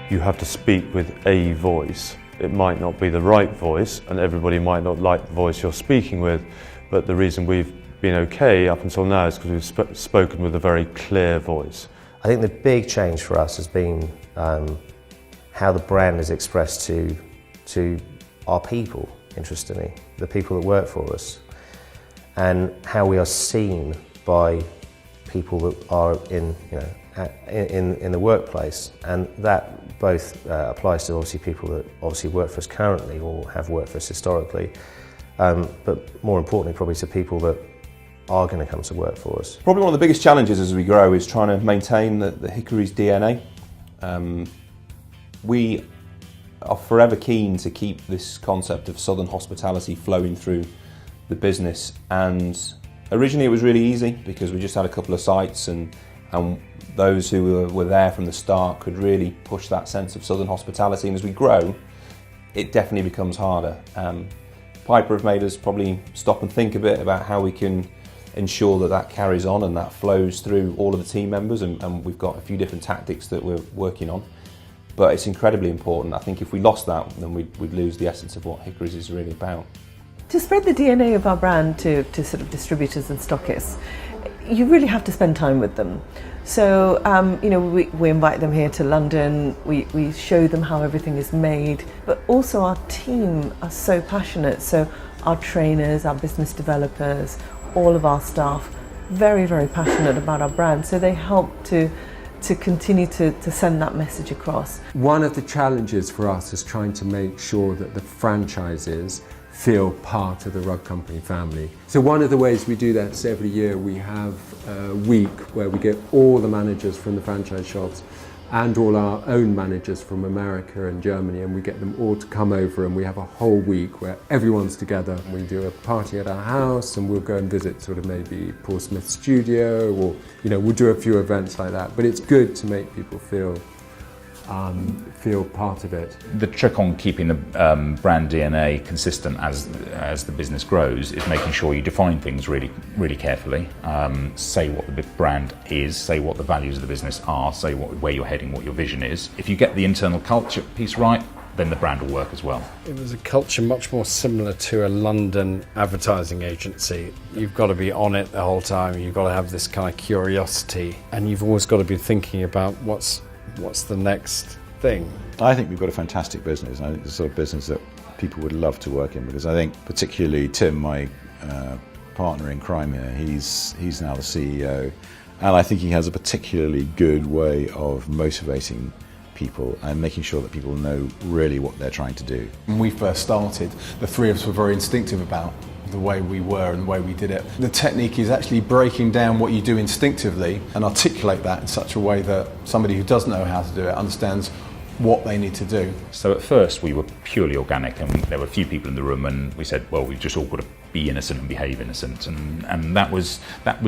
You have to speak with a voice. It might not be the right voice, and everybody might not like the voice you're speaking with, but the reason we've been okay up until now is because we've spoken with a very clear voice. I think the big change for us has been how the brand is expressed to our people, interestingly, the people that work for us, and how we are seen by people that are in the workplace, and that both applies to obviously people that obviously work for us currently or have worked for us historically, but more importantly probably to people that are going to come to work for us. Probably one of the biggest challenges as we grow is trying to maintain the Hickory's DNA. We are forever keen to keep this concept of Southern hospitality flowing through the business, and originally it was really easy because we just had a couple of sites and those who were there from the start could really push that sense of Southern hospitality, and as we grow it definitely becomes harder. Piper have made us probably stop and think a bit about how we can ensure that that carries on and that flows through all of the team members, and we've got a few different tactics that we're working on. But it's incredibly important. I think if we lost that, then we'd lose the essence of what Hickory's is really about. To spread the DNA of our brand to sort of distributors and stockists, you really have to spend time with them. So, we invite them here to London, we show them how everything is made, but also our team are so passionate. So our trainers, our business developers, all of our staff, very, very passionate about our brand. So they help to continue to send that message across. One of the challenges for us is trying to make sure that the franchises feel part of the Rugg Company family. So one of the ways we do that is every year we have a week where we get all the managers from the franchise shops and all our own managers from America and Germany, and we get them all to come over, and we have a whole week where everyone's together. We do a party at our house, and we'll go and visit sort of maybe Paul Smith's studio, or we'll do a few events like that. But it's good to make people feel part of it. The trick on keeping the brand DNA consistent as the business grows is making sure you define things really, really carefully. Say what the brand is, say what the values of the business are, say where you're heading, what your vision is. If you get the internal culture piece right, then the brand will work as well. It was a culture much more similar to a London advertising agency. You've got to be on it the whole time, you've got to have this kind of curiosity, and you've always got to be thinking about what's the next thing. I think we've got a fantastic business. I think it's the sort of business that people would love to work in, because I think particularly Tim, my partner in crime here, he's now the CEO, and I think he has a particularly good way of motivating people and making sure that people know really what they're trying to do. When we first started, the three of us were very instinctive about the way we were and the way we did it. The technique is actually breaking down what you do instinctively and articulate that in such a way that somebody who doesn't know how to do it understands what they need to do. So at first we were purely organic, and there were a few people in the room, and we said, well, we've just all got to be innocent and behave innocent, and that was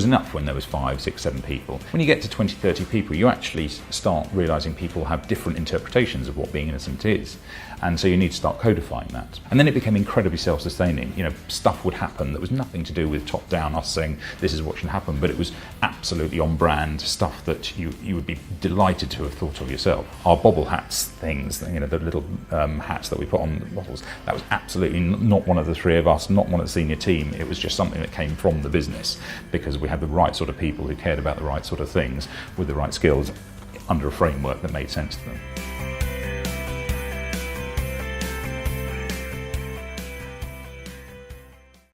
enough when there was 5, 6, 7 people. When you get to 20, 30 people, you actually start realising people have different interpretations of what being innocent is, and so you need to start codifying that. And then it became incredibly self-sustaining. Stuff would happen that was nothing to do with top down, us saying this is what should happen, but it was absolutely on brand stuff that you would be delighted to have thought of yourself. Our bobble hats things, the little hats that we put on the bottles, that was absolutely not one of the three of us, not one of the senior team. It was just something that came from the business, because we had the right sort of people who cared about the right sort of things with the right skills under a framework that made sense to them.